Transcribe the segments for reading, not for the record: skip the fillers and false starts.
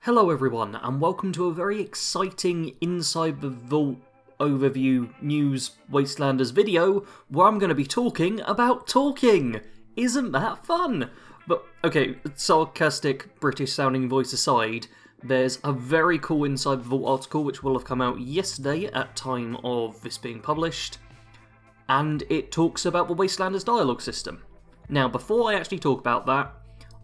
Hello everyone, and welcome to a very exciting Inside the Vault overview news Wastelanders video, where I'm going to be talking about talking! Isn't that fun? But, okay, sarcastic British sounding voice aside, there's a very cool Inside the Vault article which will have come out yesterday at time of this being published, and it talks about the Wastelanders dialogue system. Now, before I actually talk about that,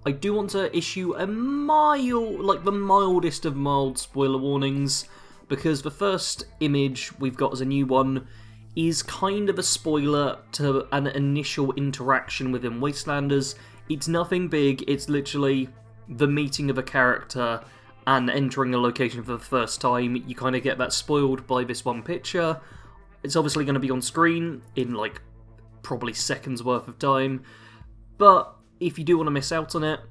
I do want to issue a the mildest of mild spoiler warnings, because the first image we've got as a new one is kind of a spoiler to an initial interaction within Wastelanders. It's nothing big, it's literally the meeting of a character and entering a location for the first time. You kind of get that spoiled by this one picture. It's obviously going to be on screen in probably seconds worth of time, but if you do want to miss out on it,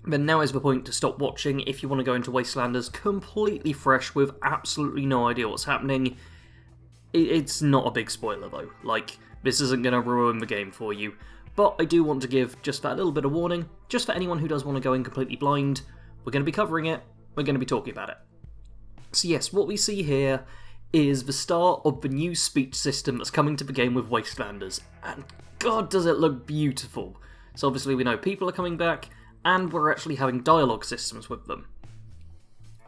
then now is the point to stop watching if you want to go into Wastelanders completely fresh with absolutely no idea what's happening. It's not a big spoiler though, this isn't going to ruin the game for you, but I do want to give just that little bit of warning, just for anyone who does want to go in completely blind. We're going to be covering it, we're going to be talking about it. So yes, what we see here is the start of the new speech system that's coming to the game with Wastelanders, and god does it look beautiful. So obviously we know people are coming back, and we're actually having dialogue systems with them.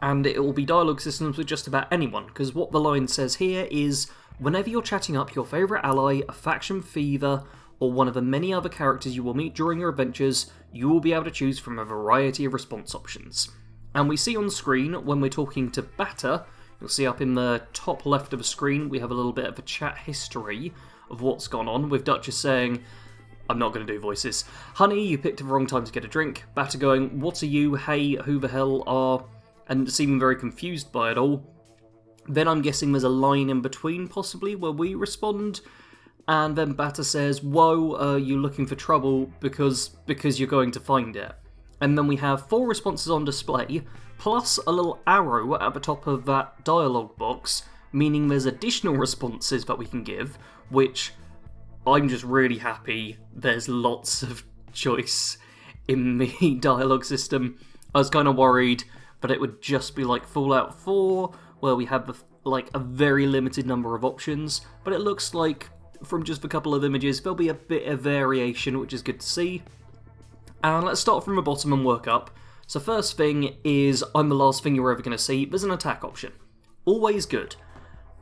And it will be dialogue systems with just about anyone, because what the line says here is, whenever you're chatting up your favourite ally, a faction fever, or one of the many other characters you will meet during your adventures, you will be able to choose from a variety of response options. And we see on screen, when we're talking to Batter, you'll see up in the top left of the screen, we have a little bit of a chat history of what's gone on, with Duchess saying, I'm not going to do voices. Honey, you picked the wrong time to get a drink. Batter going, what are you? Hey, who the hell are? And seeming very confused by it all. Then I'm guessing there's a line in between, possibly, where we respond. And then Batter says, whoa, are you looking for trouble? Because you're going to find it. And then we have 4 responses on display, plus a little arrow at the top of that dialogue box, meaning there's additional responses that we can give, which I'm just really happy there's lots of choice in the dialogue system. I was kind of worried that it would just be like Fallout 4, where we have a very limited number of options, but it looks like, from just a couple of images, there'll be a bit of variation, which is good to see. And let's start from the bottom and work up. So first thing is, I'm the last thing you're ever going to see, there's an attack option. Always good.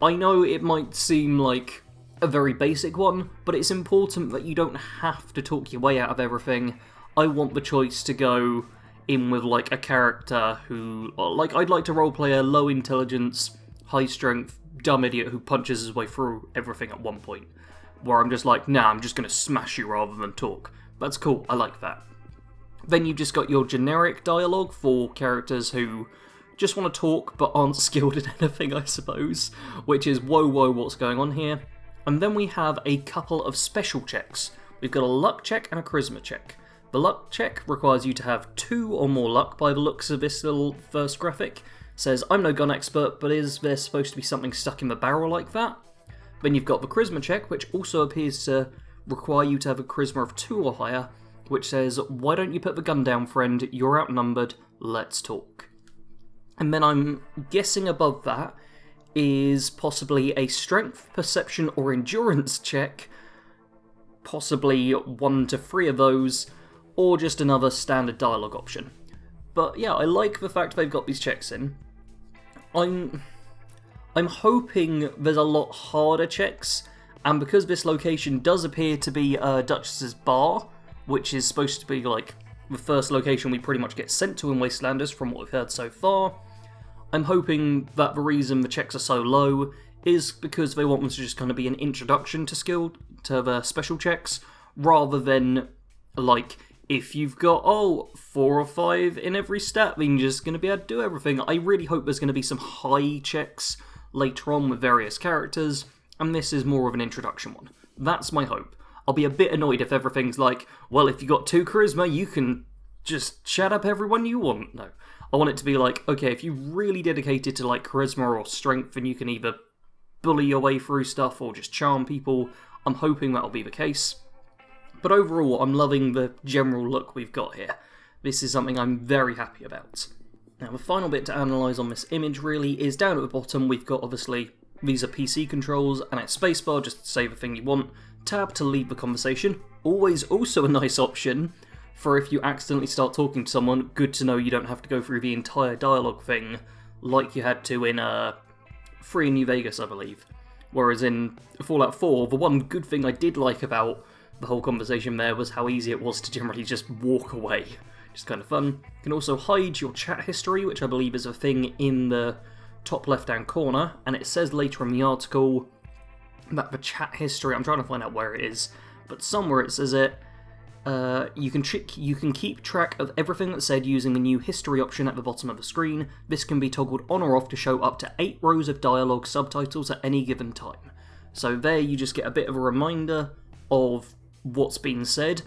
I know it might seem like a very basic one, but it's important that you don't have to talk your way out of everything. I want the choice to go in with a character who, I'd like to roleplay a low intelligence, high strength, dumb idiot who punches his way through everything at one point, where I'm just nah, I'm just going to smash you rather than talk. That's cool, I like that. Then you've just got your generic dialogue for characters who just want to talk but aren't skilled at anything, I suppose, which is whoa, what's going on here? And then we have a couple of special checks. We've got a luck check and a charisma check. The luck check requires you to have 2 or more luck by the looks of this little first graphic. Says, I'm no gun expert, but is there supposed to be something stuck in the barrel like that? Then you've got the charisma check, which also appears to require you to have a charisma of 2 or higher, which says, why don't you put the gun down, friend? You're outnumbered, let's talk. And then I'm guessing above that is possibly a strength, perception, or endurance check, possibly 1 to 3 of those, or just another standard dialogue option. But yeah, I like the fact they've got these checks in. I'm hoping there's a lot harder checks, and because this location does appear to be Duchess's bar, which is supposed to be the first location we pretty much get sent to in Wastelanders from what we've heard so far, I'm hoping that the reason the checks are so low is because they want them to just kind of be an introduction to the special checks, rather than if you've got 4 or 5 in every stat, then you're just going to be able to do everything. I really hope there's going to be some high checks later on with various characters, and this is more of an introduction one. That's my hope. I'll be a bit annoyed if everything's well, if you got 2 charisma, you can just chat up everyone you want. No. I want it to be okay, if you're really dedicated to charisma or strength, then you can either bully your way through stuff or just charm people. I'm hoping that'll be the case. But overall, I'm loving the general look we've got here. This is something I'm very happy about. Now, the final bit to analyse on this image really is down at the bottom. We've got, obviously, these are PC controls, and it's spacebar just to say the thing you want, tab to leave the conversation. Always also a nice option for if you accidentally start talking to someone, good to know you don't have to go through the entire dialogue thing like you had to in 3 in New Vegas, I believe. Whereas in Fallout 4, the one good thing I did like about the whole conversation there was how easy it was to generally just walk away. Just kind of fun. You can also hide your chat history, which I believe is a thing in the top left-hand corner, and it says later in the article that the chat history, I'm trying to find out where it is, but somewhere it says it, you can keep track of everything that's said using the new history option at the bottom of the screen. This can be toggled on or off to show up to 8 rows of dialogue subtitles at any given time. So there you just get a bit of a reminder of what's been said.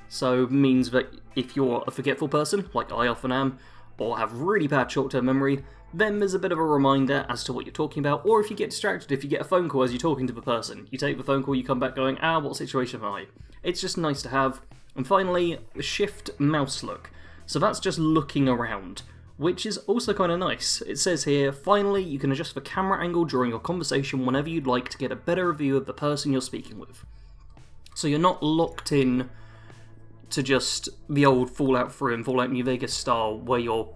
So it means that if you're a forgetful person, like I often am, or have really bad short-term memory, then there's a bit of a reminder as to what you're talking about, or if you get distracted, if you get a phone call as you're talking to the person, you take the phone call, you come back going, what situation am I? It's just nice to have. And finally, the shift mouse look. So that's just looking around, which is also kind of nice. It says here, finally, you can adjust the camera angle during your conversation whenever you'd like to get a better view of the person you're speaking with. So you're not locked in to just the old Fallout 3 and Fallout New Vegas style where you're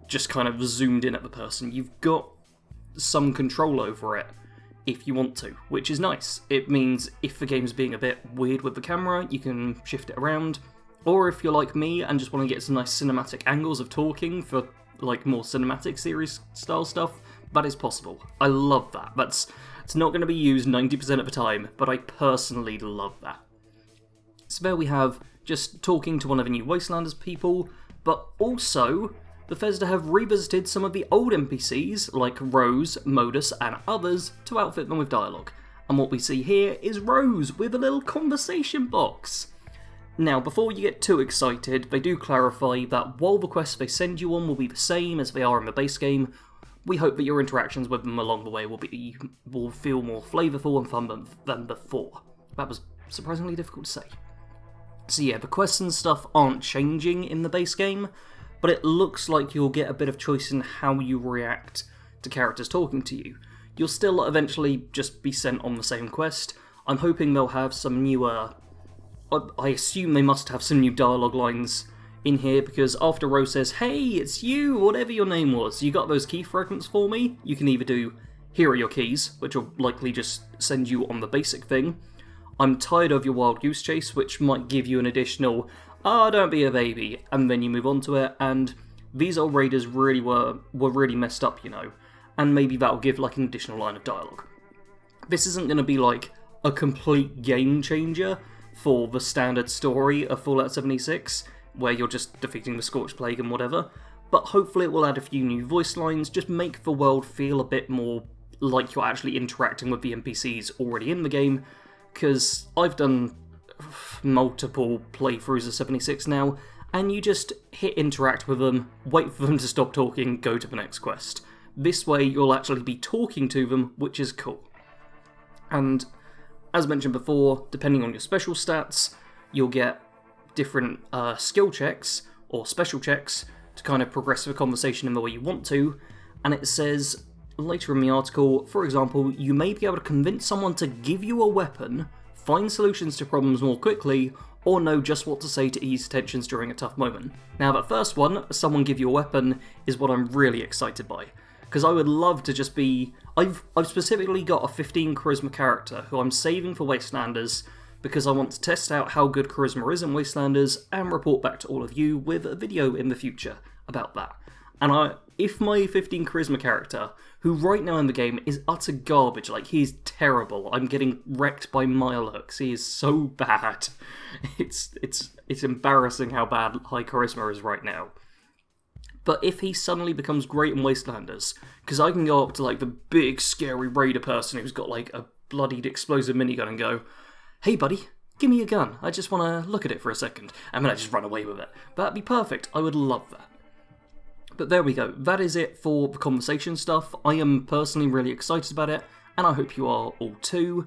just kind of zoomed in at the person. You've got some control over it if you want to, which is nice. It means if the game's being a bit weird with the camera, you can shift it around. Or if you're like me and just want to get some nice cinematic angles of talking for like more cinematic series style stuff, that is possible. I love that. It's not going to be used 90% of the time, but I personally love that. So there we have just talking to one of the new Wastelanders people, but also Bethesda have revisited some of the old NPCs like Rose, Modus, and others to outfit them with dialogue. And what we see here is Rose with a little conversation box. Now, before you get too excited, they do clarify that while the quests they send you on will be the same as they are in the base game, we hope that your interactions with them along the way will feel more flavourful and fun than before. That was surprisingly difficult to say. So yeah, the quests and stuff aren't changing in the base game, but it looks like you'll get a bit of choice in how you react to characters talking to you. You'll still eventually just be sent on the same quest. I'm hoping they'll have some newer... I assume they must have some new dialogue lines in here, because after Rose says, "Hey, it's you, whatever your name was, you got those key fragments for me?" You can either do, "Here are your keys," which will likely just send you on the basic thing. "I'm tired of your wild goose chase," which might give you an additional, don't be a baby, and then you move on to it, and these old raiders really were really messed up, you know, and maybe that'll give like an additional line of dialogue. This isn't going to be like a complete game changer for the standard story of Fallout 76, where you're just defeating the Scorched Plague and whatever, but hopefully it will add a few new voice lines, just make the world feel a bit more like you're actually interacting with the NPCs already in the game, because I've done multiple playthroughs of 76 now, and you just hit interact with them, wait for them to stop talking, go to the next quest. This way you'll actually be talking to them, which is cool. And as mentioned before, depending on your special stats, you'll get different skill checks or special checks to kind of progress the conversation in the way you want to, and it says later in the article, for example, you may be able to convince someone to give you a weapon, find solutions to problems more quickly, or know just what to say to ease tensions during a tough moment. Now that first one, someone give you a weapon, is what I'm really excited by, because I would love to just be... I've specifically got a 15 charisma character who I'm saving for Wastelanders because I want to test out how good charisma is in Wastelanders and report back to all of you with a video in the future about that. And if my 15 charisma character, who right now in the game is utter garbage, like he's terrible, I'm getting wrecked by Mirelurks, he is so bad. It's embarrassing how bad high charisma is right now. But if he suddenly becomes great in Wastelanders, because I can go up to like the big scary raider person who's got like a bloodied explosive minigun and go, "Hey buddy, give me a gun, I just want to look at it for a second," and then I just run away with it. That'd be perfect, I would love that. But there we go, that is it for the conversation stuff. I am personally really excited about it, and I hope you are all too.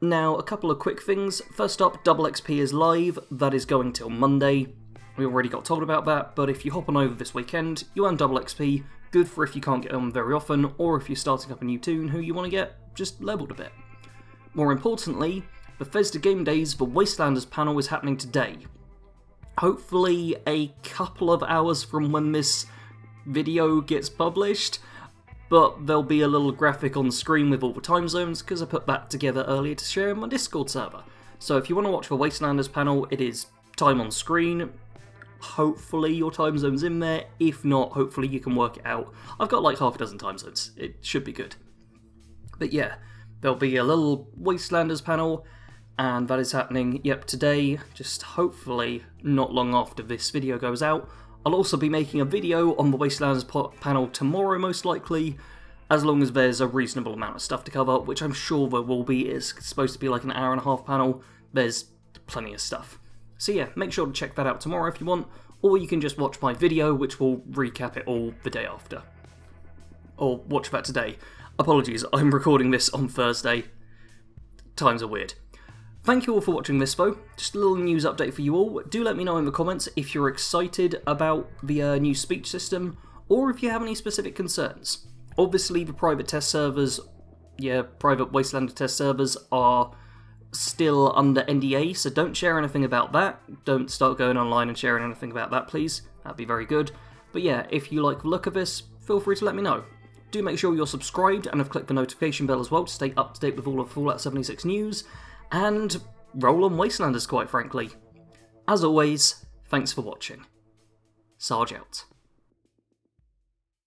Now, a couple of quick things. First up, Double XP is live, that is going till Monday. We already got told about that, but if you hop on over this weekend, you earn double XP, good for if you can't get on very often, or if you're starting up a new toon who you want to get just leveled a bit. More importantly, Bethesda Game Days, the Wastelanders panel is happening today. Hopefully a couple of hours from when this video gets published, but there'll be a little graphic on screen with all the time zones, because I put that together earlier to share in my Discord server. So if you want to watch the Wastelanders panel, it is time on screen. Hopefully your time zone's in there. If not, hopefully you can work it out. I've got like half a dozen time zones. It should be good. But yeah, there'll be a little Wastelanders panel, and that is happening, yep, today, just hopefully not long after this video goes out. I'll also be making a video on the Wastelanders panel tomorrow, most likely, as long as there's a reasonable amount of stuff to cover, which I'm sure there will be. It's supposed to be like an hour-and-a-half panel. There's plenty of stuff. So yeah, make sure to check that out tomorrow if you want, or you can just watch my video, which will recap it all the day after. Or watch that today. Apologies, I'm recording this on Thursday. Times are weird. Thank you all for watching this though. Just a little news update for you all. Do let me know in the comments if you're excited about the new speech system, or if you have any specific concerns. Obviously the private test servers, private Wastelander test servers are still under NDA, so don't share anything about that. Don't start going online and sharing anything about that, please. That'd be very good. But yeah, if you like the look of this, feel free to let me know. Do make sure you're subscribed and have clicked the notification bell as well to stay up to date with all of Fallout 76 news, and roll on Wastelanders, quite frankly. As always, thanks for watching. Sarge out.